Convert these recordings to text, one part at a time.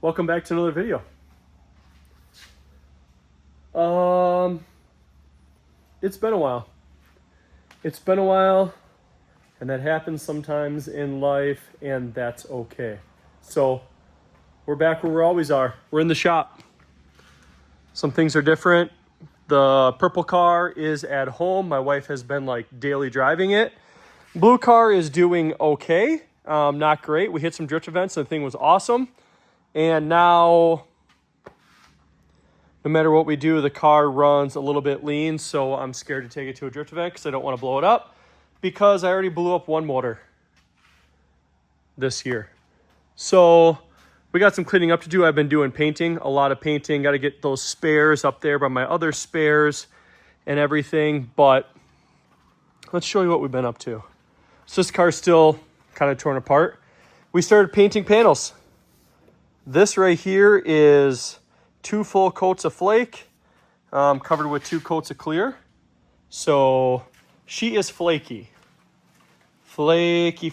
Welcome back to another video. It's been a while. And that happens sometimes in life, and that's okay. So, we're back where we always are. We're in the shop. Some things are different. The purple car is at home. My wife has been daily driving it. Blue car is doing okay. Not great. We hit some drift events and the thing was awesome. And now, no matter what we do, the car runs a little bit lean, so I'm scared to take it to a drift event because I don't want to blow it up, because I already blew up one motor this year. So we got some cleaning up to do. I've been doing painting, a lot of painting. Got to get those spares up there by my other spares and everything, but let's show you what we've been up to. So this car's still kind of torn apart. We started painting panels. This right here is 2 full coats of flake, covered with 2 coats of clear. So she is flaky. Flaky.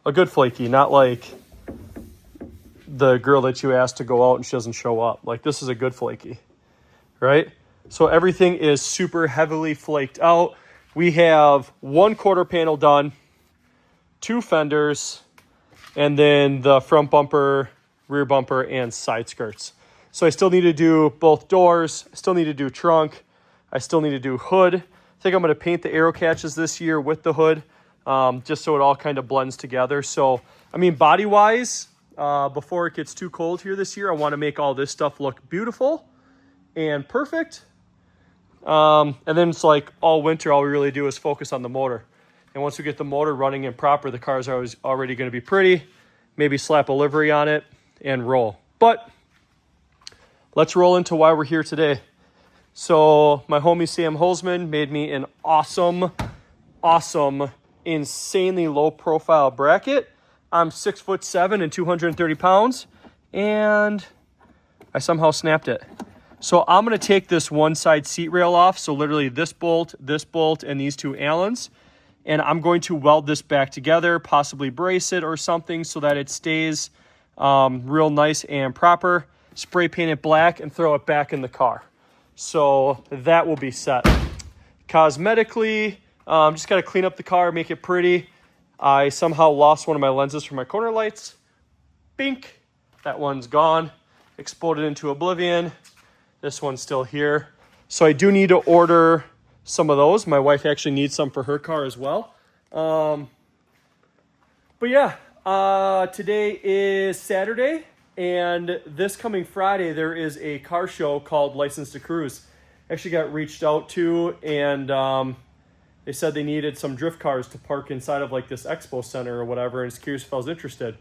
A good flaky, not like the girl that you asked to go out and she doesn't show up. This is a good flaky, right? So everything is super heavily flaked out. We have 1 quarter panel done, 2 fenders, and then the front bumper, rear bumper, and side skirts. So I still need to do both doors. I still need to do trunk. I still need to do hood. I think I'm going to paint the aero catches this year with the hood, just so it all kind of blends together. So, body-wise, before it gets too cold here this year, I want to make all this stuff look beautiful and perfect. And then it's all winter, all we really do is focus on the motor. And once we get the motor running and proper, the car's already going to be pretty. Maybe slap a livery on it and roll. But let's roll into why we're here today. So my homie Sam Holzman made me an awesome, insanely low profile bracket. I'm 6'7" and 230 pounds, and I somehow snapped it. So I'm going to take this one side seat rail off. So literally this bolt, and these 2 Allens. And I'm going to weld this back together, possibly brace it or something so that it stays real nice and proper. Spray paint it black and throw it back in the car. So that will be set. Cosmetically, just got to clean up the car, make it pretty. I somehow lost one of my lenses for my corner lights. Bink. That one's gone. Exploded into oblivion. This one's still here. So I do need to order some of those. My wife actually needs some for her car as well. But yeah, today is Saturday, and this coming Friday there is a car show called License to Cruise. Actually got reached out to, and they said they needed some drift cars to park inside of this expo center or whatever, and it's curious if I was interested.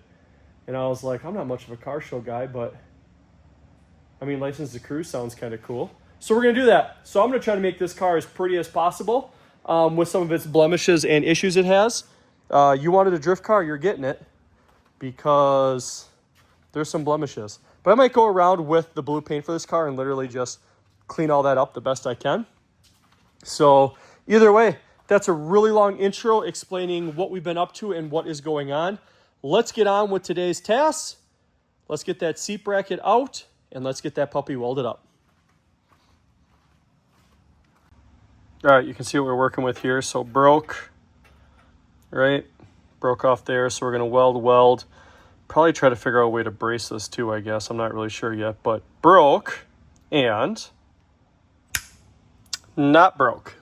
And I was like, I'm not much of a car show guy, but License to Cruise sounds kind of cool. So we're going to do that. So I'm going to try to make this car as pretty as possible with some of its blemishes and issues it has. You wanted a drift car, you're getting it, because there's some blemishes. But I might go around with the blue paint for this car and literally just clean all that up the best I can. So either way, that's a really long intro explaining what we've been up to and what is going on. Let's get on with today's tasks. Let's get that seat bracket out, and let's get that puppy welded up. All right, you can see what we're working with here. So broke, right? Broke off there, so we're gonna weld. Probably try to figure out a way to brace this too, I guess. I'm not really sure yet, but broke and not broke.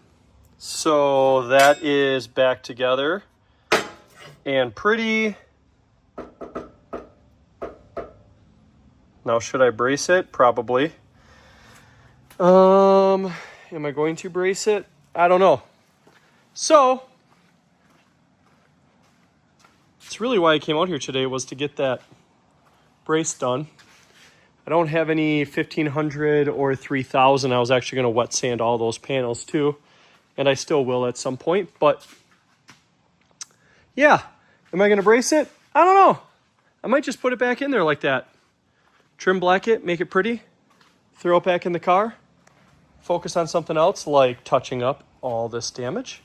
So that is back together and pretty. Now, should I brace it? Probably. Am I going to brace it? I don't know. So, it's really why I came out here today, was to get that brace done. I don't have any 1500 or 3000. I was actually going to wet sand all those panels too, and I still will at some point. But yeah, am I going to brace it? I don't know. I might just put it back in there like that. Trim black it, make it pretty, throw it back in the car, focus on something else like touching up all this damage.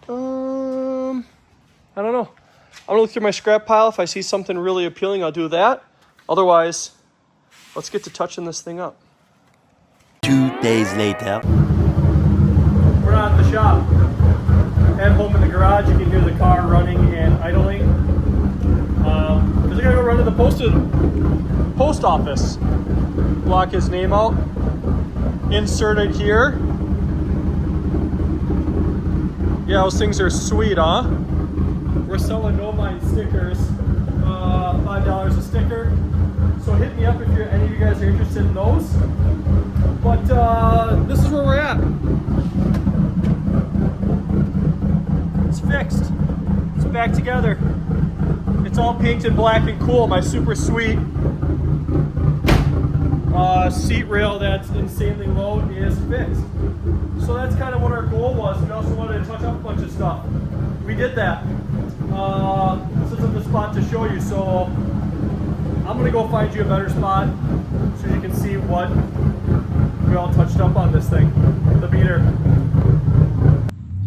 I don't know. I'm gonna look through my scrap pile. If I see something really appealing, I'll do that. Otherwise, let's get to touching this thing up. 2 days later. We're not at the shop. At home in the garage, you can hear the car running and idling. Because I gotta go run to the post office. Block his name out. Insert it here. Yeah, those things are sweet, huh? We're selling No Mind stickers, $5 a sticker. So hit me up if any of you guys are interested in those. But this is where we're at. It's fixed. It's back together. It's all painted black and cool. My super sweet seat rail that's insanely low is fixed. So that's kind of what our goal was. We also wanted to touch up a bunch of stuff. We did that. This isn't the spot to show you, so I'm gonna go find you a better spot so you can see what we all touched up on this thing, the beater.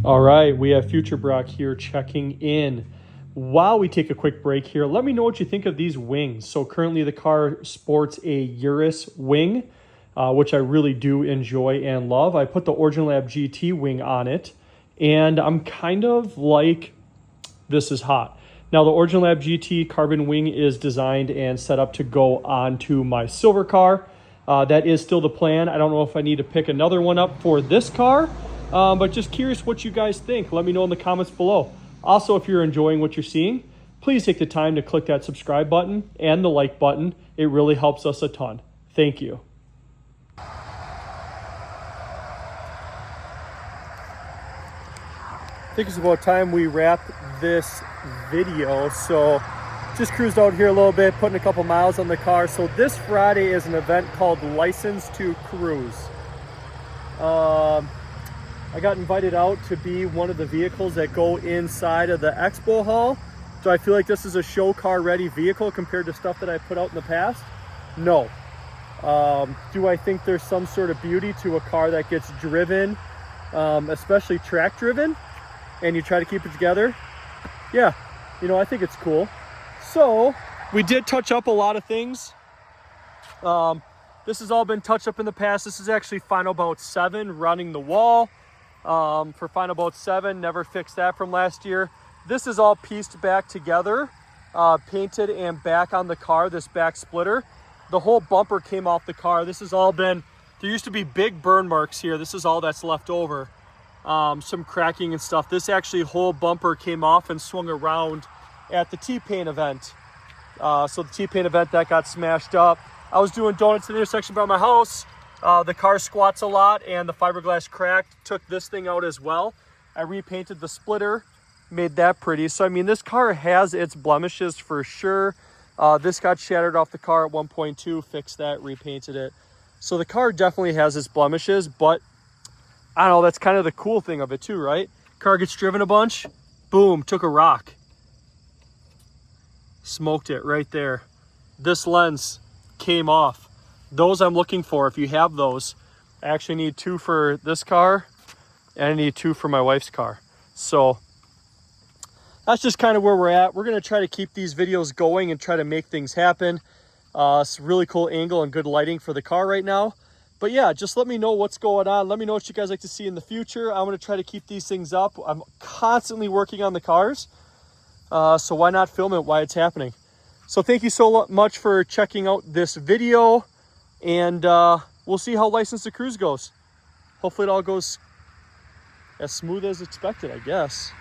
All right, we have Future Brock here checking in. While we take a quick break here, let me know what you think of these wings. So currently the car sports a Urus wing, which I really do enjoy and love. I put the Origin Lab GT wing on it, and I'm kind of like, this is hot. Now the Origin Lab GT carbon wing is designed and set up to go onto my silver car. That is still the plan. I don't know if I need to pick another one up for this car, but just curious what you guys think. Let me know in the comments below. Also, if you're enjoying what you're seeing, please take the time to click that subscribe button and the like button. It really helps us a ton. Thank you. I think it's about time we wrap this video. So just cruised out here a little bit, putting a couple miles on the car. So this Friday is an event called License to Cruise. I got invited out to be one of the vehicles that go inside of the expo hall. Do I feel like this is a show car ready vehicle compared to stuff that I put out in the past? No. Do I think there's some sort of beauty to a car that gets driven, especially track driven, and you try to keep it together? Yeah, you know, I think it's cool. So we did touch up a lot of things. This has all been touched up in the past. This is actually Final Bout 7 running the wall. For Final Bout 7, never fixed that from last year. This is all pieced back together, painted and back on the car, this back splitter. The whole bumper came off the car. This has all been, there used to be big burn marks here. This is all that's left over. Some cracking and stuff. This actually whole bumper came off and swung around at the T-Pain event. So the T-Pain event, that got smashed up. I was doing donuts in the intersection by my house. The car squats a lot and the fiberglass cracked. Took this thing out as well. I repainted the splitter, made that pretty. So I mean, this car has its blemishes for sure. This got shattered off the car at 1.2, fixed that, repainted it. So the car definitely has its blemishes, but I don't know, that's kind of the cool thing of it too, right? Car gets driven a bunch, boom, took a rock. Smoked it right there. This lens came off. Those I'm looking for. If you have those, I actually need 2 for this car and I need 2 for my wife's car. So that's just kind of where we're at. We're going to try to keep these videos going and try to make things happen. It's a really cool angle and good lighting for the car right now. But yeah, just let me know what's going on. Let me know what you guys like to see in the future. I'm going to try to keep these things up. I'm constantly working on the cars. So why not film it while it's happening? So thank you so much for checking out this video. And we'll see how License to Cruise goes. Hopefully it all goes as smooth as expected, I guess.